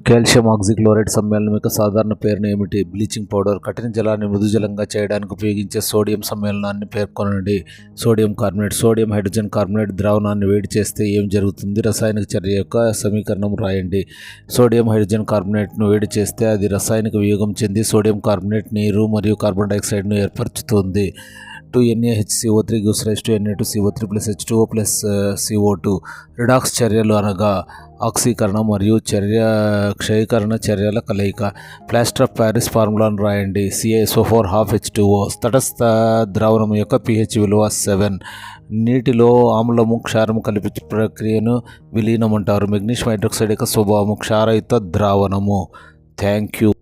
Calcium oxychloride సమ్మేళనం యొక్క సాధారణ పేరును ఏమిటి? Bleaching powder. కఠిన జలాన్ని మృదుజలంగా చేయడానికి ఉపయోగించే సోడియం సమ్మేళనాన్ని పేర్కొనండి. Sodium carbonate. Sodium hydrogen carbonate ద్రావణాన్ని వేడి చేస్తే ఏం జరుగుతుంది? రసాయనిక చర్య యొక్క సమీకరణం రాయండి. సోడియం హైడ్రోజన్ కార్బోనేట్ను వేడి చేస్తే అది రసాయనిక వియోగం చెంది సోడియం కార్బోనేట్ నీరు మరియు కార్బన్ డైఆక్సైడ్ను ఏర్పరుచుతుంది. 2NaHCO3 gives rise to Na2CO3 plus H2O plus CO2. Redox చర్యలు అనగా ఆక్సీకరణ మరియు క్షయీకరణ చర్యల కలయిక. ప్లాస్టర్ ఆఫ్ ప్యారిస్ ఫార్ములాను రాయండి. CaSO4 12H2O. తటస్థ ద్రావణం యొక్క pH విలువ 7. నీటిలో ఆమ్లము క్షారము కలిపి ప్రక్రియను విలీనం అంటారు. మెగ్నీషియం హైడ్రాక్సైడ్ యొక్క స్వభావము క్షారయుత ద్రావణము. Thank you.